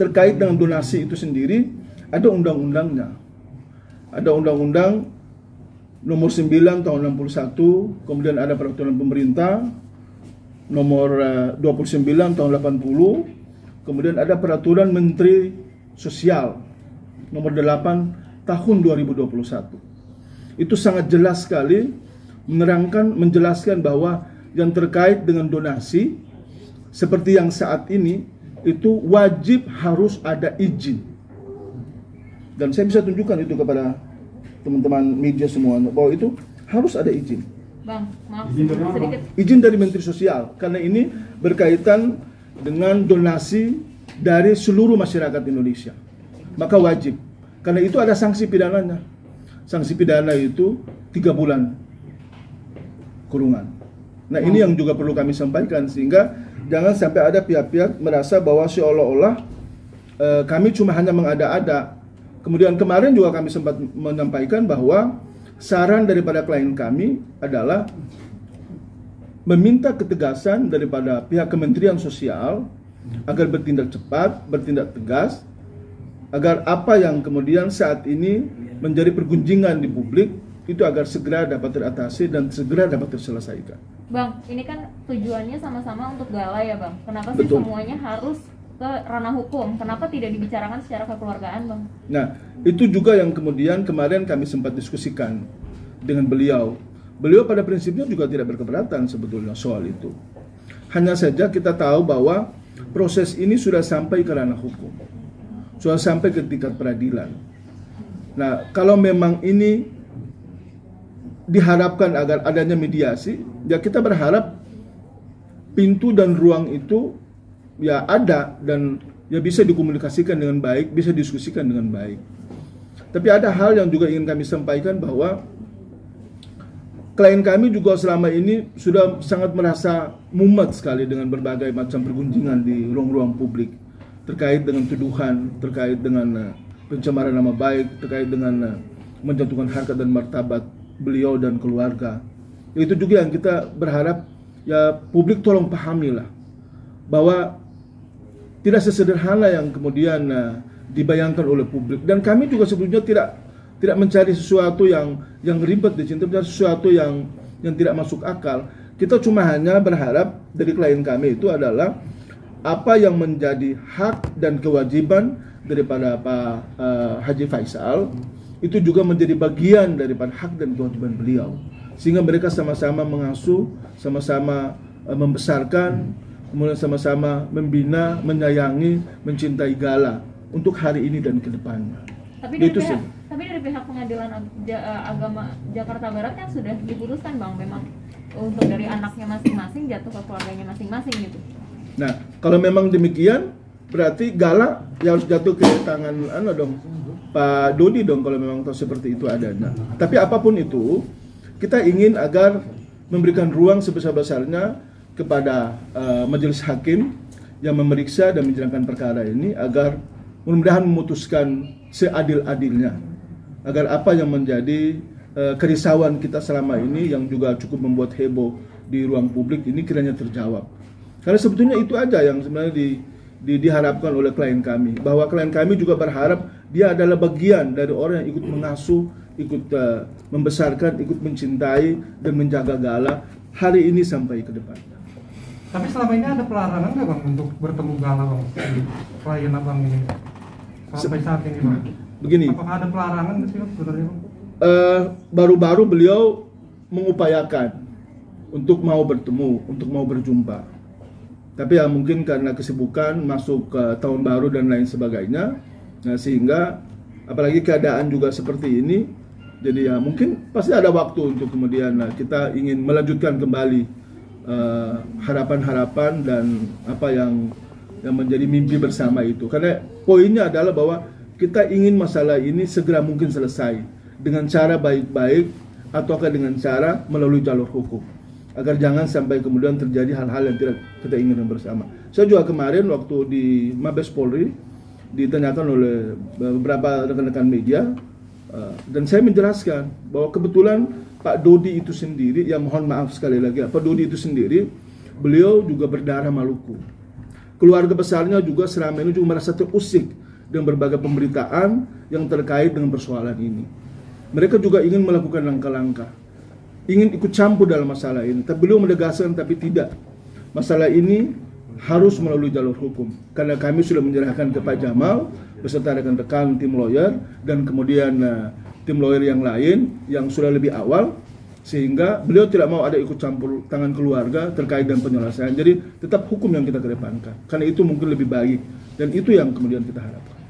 terkait dengan donasi itu sendiri ada undang-undangnya. Ada undang-undang nomor 9 tahun 61, kemudian ada peraturan pemerintah nomor 29 tahun 80, kemudian ada peraturan Menteri Sosial nomor 8 tahun 2021. Itu sangat jelas sekali menjelaskan bahwa yang terkait dengan donasi seperti yang saat ini itu wajib harus ada izin. Dan saya bisa tunjukkan itu kepada teman-teman media semua bahwa itu harus ada izin. Bang, maaf sedikit. Izin dari Menteri Sosial karena ini berkaitan dengan donasi dari seluruh masyarakat Indonesia. Maka wajib. Karena itu ada sanksi pidananya. Sanksi pidana itu 3 bulan kurungan. Nah, ini yang juga perlu kami sampaikan sehingga jangan sampai ada pihak-pihak merasa bahwa seolah-olah kami cuma hanya mengada-ada. Kemudian kemarin juga kami sempat menyampaikan bahwa saran daripada klien kami adalah meminta ketegasan daripada pihak Kementerian Sosial agar bertindak cepat, bertindak tegas, agar apa yang kemudian saat ini menjadi pergunjingan di publik itu agar segera dapat teratasi dan segera dapat terselesaikan. Bang, ini kan tujuannya sama-sama untuk gala ya Bang. Kenapa sih Betul. semuanya harus ke ranah hukum? Kenapa tidak dibicarakan secara kekeluargaan Bang? Nah, itu juga yang kemudian kemarin kami sempat diskusikan dengan beliau. Beliau pada prinsipnya juga tidak berkeberatan sebetulnya soal itu. Hanya saja kita tahu bahwa proses ini sudah sampai ke ranah hukum. Sudah sampai ke tingkat peradilan. Nah, kalau memang ini diharapkan agar adanya mediasi, ya kita berharap pintu dan ruang itu ya ada dan ya bisa dikomunikasikan dengan baik, bisa diskusikan dengan baik. Tapi ada hal yang juga ingin kami sampaikan bahwa klien kami juga selama ini sudah sangat merasa mumet sekali dengan berbagai macam pergunjingan di ruang-ruang publik terkait dengan tuduhan, terkait dengan pencemaran nama baik, terkait dengan menjatuhkan harkat dan martabat beliau dan keluarga. Itu juga yang kita berharap ya publik tolong pahamilah bahwa tidak sesederhana yang kemudian dibayangkan oleh publik, dan kami juga sebelumnya tidak mencari sesuatu yang ribet di sini, mencari sesuatu yang tidak masuk akal. Kita cuma hanya berharap dari klien kami itu adalah apa yang menjadi hak dan kewajiban daripada Pak Haji Faisal itu juga menjadi bagian daripada hak dan kewajiban beliau, sehingga mereka sama-sama mengasuh, sama-sama membesarkan, kemudian sama-sama membina, menyayangi, mencintai Gala untuk hari ini dan ke depannya. Tapi dari pihak Pengadilan Agama Jakarta Barat kan sudah diputuskan Bang, memang untuk dari anaknya masing-masing jatuh ke keluarganya masing-masing gitu. Nah, kalau memang demikian berarti Gala yang harus jatuh ke tangan Pak Dodi dong, kalau memang seperti itu adanya. Tapi apapun itu, kita ingin agar memberikan ruang sebesar-besarnya kepada majelis hakim yang memeriksa dan menjalankan perkara ini agar mudah-mudahan memutuskan seadil-adilnya, agar apa yang menjadi kerisauan kita selama ini yang juga cukup membuat heboh di ruang publik ini kiranya terjawab. Karena sebetulnya itu aja yang sebenarnya diharapkan oleh klien kami, bahwa klien kami juga berharap dia adalah bagian dari orang yang ikut mengasuh, ikut membesarkan, ikut mencintai dan menjaga Gala hari ini sampai ke depan. Tapi selama ini ada pelarangan nggak Bang untuk bertemu Gala Bang, klien Abang ini sampai saat ini Bang? Begini, apakah ada pelarangan sih Bang sebenarnya Bang? Baru-baru beliau mengupayakan untuk mau bertemu, untuk mau berjumpa. Tapi ya mungkin karena kesibukan masuk ke tahun baru dan lain sebagainya, nah sehingga apalagi keadaan juga seperti ini, jadi ya mungkin pasti ada waktu untuk kemudian kita ingin melanjutkan kembali harapan-harapan dan apa yang menjadi mimpi bersama itu. Karena poinnya adalah bahwa kita ingin masalah ini segera mungkin selesai dengan cara baik-baik ataukah dengan cara melalui jalur hukum, agar jangan sampai kemudian terjadi hal-hal yang tidak kita inginkan bersama. Saya juga kemarin waktu di Mabes Polri ditanyakan oleh beberapa rekan-rekan media, dan saya menjelaskan bahwa kebetulan Pak Dodi itu sendiri, ya mohon maaf sekali lagi, Pak Dodi itu sendiri, beliau juga berdarah Maluku. keluarga besarnya juga selama ini juga merasa terusik dengan berbagai pemberitaan yang terkait dengan persoalan ini. Mereka juga ingin melakukan langkah-langkah, ingin ikut campur dalam masalah ini, tapi beliau menegaskan tapi tidak. Masalah ini harus melalui jalur hukum, karena kami sudah menyerahkan ke Pak Jamal beserta rekan-rekan tim lawyer dan kemudian tim lawyer yang lain yang sudah lebih awal, sehingga beliau tidak mau ada ikut campur tangan keluarga terkait dengan penyelesaian. Jadi tetap hukum yang kita kedepankan, karena itu mungkin lebih baik dan itu yang kemudian kita harapkan.